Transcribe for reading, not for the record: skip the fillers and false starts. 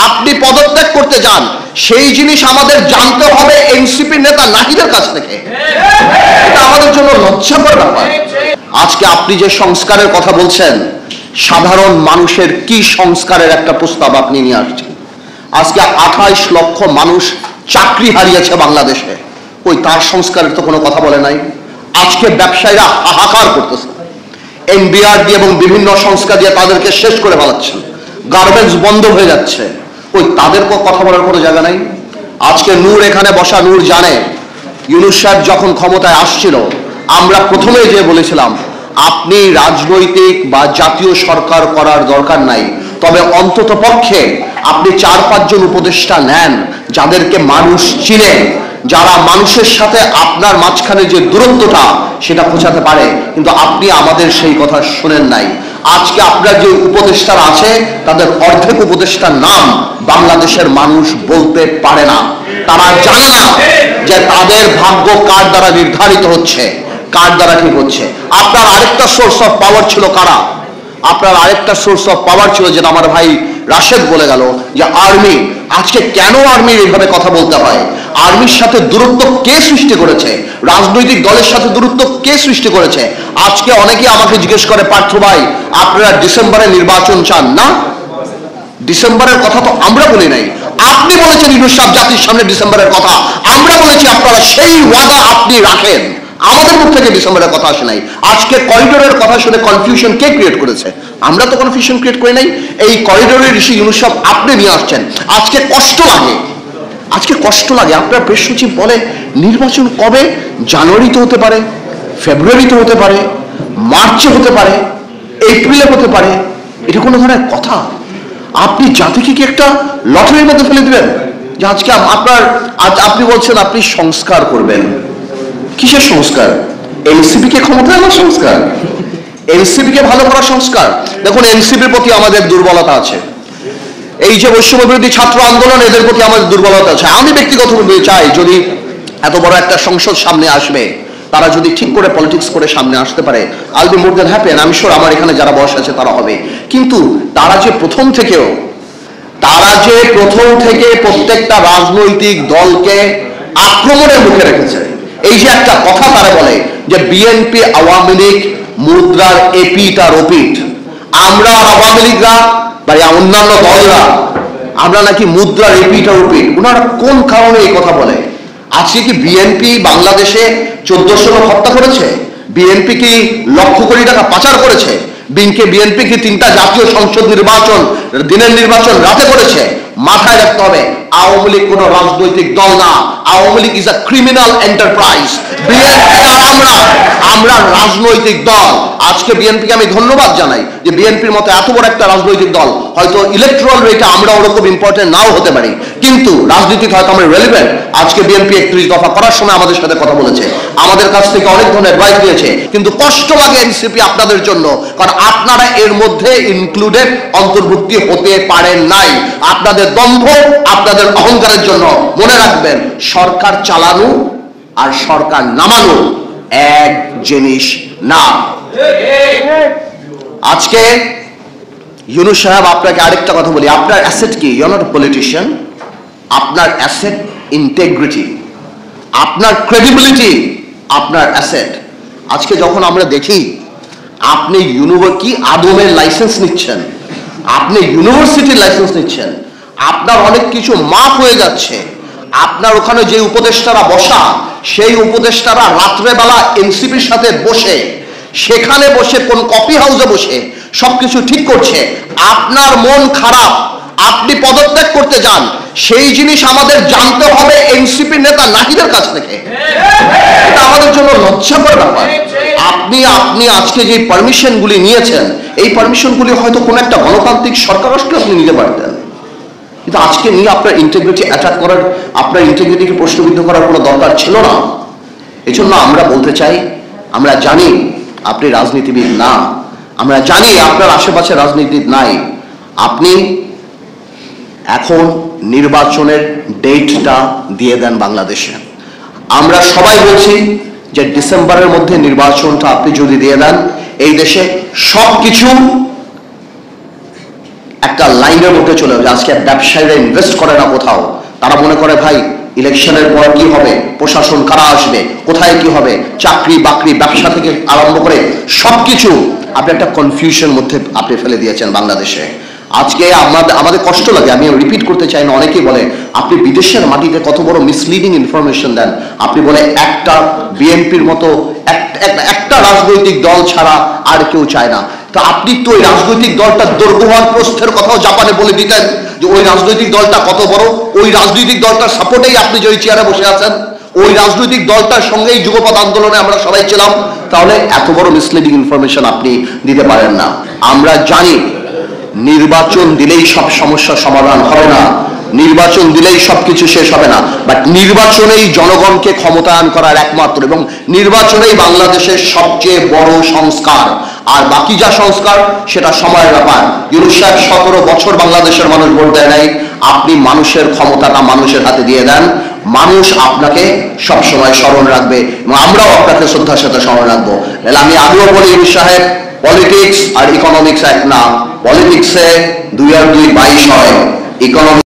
আপনি পদত্যাগ করতে যান, সেই জিনিস আমাদের জানতে হবে এনসিপি নেতা নাহিদের কাছ থেকে। এটা আমাদের জন্য লজ্জাকর ব্যাপার। আজকে আপনি যে সংস্কারের কথা বলছেন, সাধারণ মানুষের কি সংস্কারের একটা প্রস্তাব আপনি নিয়ে আসছেন? আজকে 28 লক্ষ মানুষ চাকরি হারিয়েছে বাংলাদেশে, ওই তার সংস্কারের তো কোনো কথা বলে নাই। আজকে ব্যবসায়ীরা হাহাকার করতেছে, এনবিআর দিয়ে এবং বিভিন্ন সংস্থা দিয়ে তাদেরকে শেষ করে ফেলাচ্ছেন, গার্মেন্টস বন্ধ হয়ে যাচ্ছে, ওই তাদের কথা বলার কোনো জায়গা নাই। আজকে নূর এখানে বসা, নূর জানে ইউনূস সাহেব যখন ক্ষমতায় আসছিল, আমরা প্রথমে যে বলেছিলাম আপনি রাজনৈতিক বা জাতীয় সরকার করার দরকার নাই, তবে অন্তত পক্ষে আপনি 4-5 জন উপদেষ্টা নেন যাদেরকে মানুষ চিনে, যারা মানুষের সাথে আপনার মাঝখানে যে দূরত্বটা সেটা বোঝাতে পারে। কিন্তু আপনি আমাদের সেই কথা শুনেন নাই। আজকে আপনার যে উপদেষ্টারা আছে তাদের অর্ধেক উপদেষ্টার নাম বাংলাদেশের মানুষ বলতে পারে না। তারা জানে না যে তাদের ভাগ্য কার দ্বারা নির্ধারিত হচ্ছে, কার দ্বারা ঠিক হচ্ছে। আপনার আরেকটা সোর্স অফ পাওয়ার ছিল কারা? আপনার আরেকটা সোর্স অফ পাওয়ার ছিল, যেটা আমার ভাই রাশেদ বলে গেল, যে আর্মি। আজকে কেন আর্মির এইভাবে কথা বলতে হয়? আর্মির সাথে দূরত্ব কে সৃষ্টি করেছে? রাজনৈতিক দলের সাথে দূরত্ব কে সৃষ্টি করেছে? আজকে অনেকেই আমাকে জিজ্ঞেস করে, পার্থ ভাই আপনারা ডিসেম্বরে নির্বাচন চান না? ডিসেম্বরের কথা তো আমরা বলি নাই, আপনি বলেছেন ইউনূস সাহেব জাতির সামনে ডিসেম্বরের কথা। আমরা বলেছি আপনারা সেই ওয়াদা আপনি রাখেন, আমাদের মুখ থেকে ডিসেম্বরের কথা আসে নাই। আজকে করিডোরের কথা শুনে কনফিউশন কে ক্রিয়েট করেছে? আমরা তো কনফিউশন ক্রিয়েট করি নাই। এই করিডোরের ইস্যু ইউনূস সাহেব আপনি নিয়ে আসছেন। আজকে কষ্ট লাগে, আজকে কষ্ট লাগে। আপনার প্রেস সচিব বলে নির্বাচন কবে? জানুয়ারিতে হতে পারে, ফেব্রুয়ারিতে হতে পারে, মার্চে হতে পারে, এপ্রিলে হতে পারে। এটা কোনো ধরনের কথা? আপনি জাতিকে কি একটা লটারির মধ্যে ফেলে দিবেন? যে আজকে আপনার আপনি বলছেন আপনি সংস্কার করবেন। কিসের সংস্কার? এনসিপি কে ক্ষমতায় আনার সংস্কার, এনসিপি কে ভালো করার সংস্কার। দেখুন, এনসিপির প্রতি আমাদের দুর্বলতা আছে। এই যে বৈষম্য বিরোধী ছাত্র আন্দোলন, এদের প্রতি আমাদের দুর্বলতা আছে। আমি ব্যক্তিগতভাবে চাই, যদি এত বড় একটা সংসদ সামনে আসবে, তারা যদি ঠিক করে পলিটিক্স করে সামনে আসতে পারে, আইল বি মোর দ্যান হ্যাপি। আমি শিওর আমার এখানে যারা বয়স আছে তারা হবে। কিন্তু তারা যে প্রথম থেকে প্রত্যেকটা রাজনৈতিক দলকে আক্রমণের মুখে রেখেছে। এই যে একটা কথা তারা বলে যে বিএনপি আওয়ামী লীগ মুদ্রার এপিট আর ওপিট, আমরা আওয়ামী লীগরা বা অন্যান্য দলরা আমরা নাকি মুদ্রার এপিট আর ওপিট। ওনারা কোন কারণে এই কথা বলে? আজকে কি বিএনপি বাংলাদেশে 1400 লোক হত্যা করেছে? বিএনপি কি লক্ষ কোটি টাকা পাচার করেছে? বিএনপি কি 3টা জাতীয় সংসদ নির্বাচন, দিনের নির্বাচন রাতে করেছে? মাথায় রাখতে হবে, আওয়ামী লীগ কোন রাজনৈতিক দল না। Awami League is a criminal enterprise. BNP আর আমরা রাজনৈতিক দল। আজকে বিএনপিকে আমি ধন্যবাদ জানাই যে বিএনপির মতো এত বড় একটা রাজনৈতিক দল, হয়তো ইলেকট্রাল রেটে আমরা ওরকম ইম্পর্টেন্ট নাও হতে পারি, কিন্তু রাজনীতিতে হয়তো আমরা রেলিভেন্ট। আজকে বিএনপি 31 দফা করার সময় আমাদের সাথে কথা বলেছে, আমাদের কাছ থেকে অনেক ধরনের অ্যাডভাইস দিয়েছে। কিন্তু কষ্ট লাগে এনসিপি আপনাদের জন্য, কারণ আপনারা এর মধ্যে ইনক্লুডেড, অন্তর্ভুক্তি হতে পারেন নাই। আপনাদের দম্ভ, আপনাদের অহংকারের জন্য। মনে রাখবেন, সরকার চালানো আর সরকার নামানো এক জিনিস না। আজকে ইউনূস সাহেব, আপনাকে আরেকটা কথা বলি, আপনার অ্যাসেট কি? You are not a politician. আপনার অ্যাসেট ইন্টেগ্রিটি, আপনার ক্রেডিবিলিটি আপনার অ্যাসেট। আজকে যখন আমরা দেখি আপনি কি আদমের লাইসেন্স নিচ্ছেন, আপনি ইউনিভার্সিটির লাইসেন্স নিচ্ছেন, আপনার অনেক কিছু মাফ হয়ে যাচ্ছে। আপনার ওখানে যে উপদেষ্টারা বসা, সেই উপদেষ্টারা রাত্রেবেলা এনসিপির সাথে বসে, সেখানে বসে কোন কফি হাউসে বসে সবকিছু ঠিক করছে। আপনার মন খারাপ, আপনি পদত্যাগ করতে যান, সেই জিনিস আমাদের জানতে হবে এনসিপি নেতা নাহিদের কাছ থেকে। এটা আমাদের জন্য লজ্জাকর ব্যাপার। আপনি আজকে যে পারমিশনগুলি নিয়েছেন, এই পারমিশনগুলি হয়তো কোনো একটা গণতান্ত্রিক সরকার আসলে আপনি নিতে পারতেন, কিন্তু আজকে নিয়ে আপনার ইন্টিগ্রিটি অ্যাটাক করার, আপনার ইন্টিগ্রিটিকে প্রশ্নবিদ্ধ করার কোনো দরকার ছিল না। এই জন্য আমরা বলতে চাই, আমরা জানি আপনি রাজনীতিবিদ না, আমরা জানি আপনার আশেপাশে রাজনীতিবিদ নাই। আপনি এখন নির্বাচনের ডেটটা দিয়ে দেন বাংলাদেশে। আমরা সবাই বলছি যে ডিসেম্বরের মধ্যে নির্বাচনটা আপনি যদি দিয়ে দেন, এই দেশে সবকিছু একটা লাইনের মধ্যে চলে যায়। আজকে ব্যবসায়ীরা ইনভেস্ট করে না কোথাও, তারা মনে করে ভাই ইলেকশনের পর কি হবে, প্রশাসন কারা আসবে, কোথায় কি হবে, চাকরি বাকরি ব্যবসা থেকে আরম্ভ করে সবকিছু আপনি একটা কনফিউশন মধ্যে আপনি ফেলে দিয়েছেন বাংলাদেশে। আজকে আমাদের কষ্ট লাগে, আমি রিপিট করতে চাই না, অনেকেই বলে আপনি বিদেশের মাটিতে কত বড় মিসলিডিং ইনফরমেশন দেন। আপনি বলে একটা বিএনপির মতো একটা রাজনৈতিক দল ছাড়া আর কেউ চায় না। তো আপনি তো ওই রাজনৈতিক দলটার দৈর্ঘ্য হওয়ার প্রস্থের কথাও জাপানে বলে দিতেন যে ওই রাজনৈতিক দলটা কত বড়, ওই রাজনৈতিক দলটার সাপোর্টেই আপনি যে ওই চেয়ারে বসে আছেন, ওই রাজনৈতিক দলটার সঙ্গেই যুগপৎ আন্দোলনে আমরা সবাই ছিলাম। তাহলে এত বড় মিসলিডিং ইনফরমেশন আপনি দিতে পারেন না। আমরা জানি নির্বাচন দিলেই সব সমস্যার সমাধান হবে না, নির্বাচন দিলেই সবকিছু শেষ হবে না, বাট নির্বাচনেই জনগণকে ক্ষমতায়ন করার একমাত্র এবং নির্বাচনেই বাংলাদেশের সবচেয়ে বড় সংস্কার। আর বাকি যা সংস্কার সেটা সময়ের ব্যাপার। ইউনূস সাহেব 17 বছর বাংলাদেশের মানুষ ভোট দেয় নাই, আপনি মানুষের ক্ষমতাটা মানুষের হাতে দিয়ে দেন, মানুষ আপনাকে সবসময় স্মরণ রাখবে এবং আমরাও আপনাকে শ্রদ্ধার সাথে স্মরণ রাখবো। আমি আগেও বলি ইউনূস সাহেব, পলিটিক্স আর ইকোনমিক্স এক না, পলিটিক্সে 2 আর 2 22 হয়, ইকোনমিক্স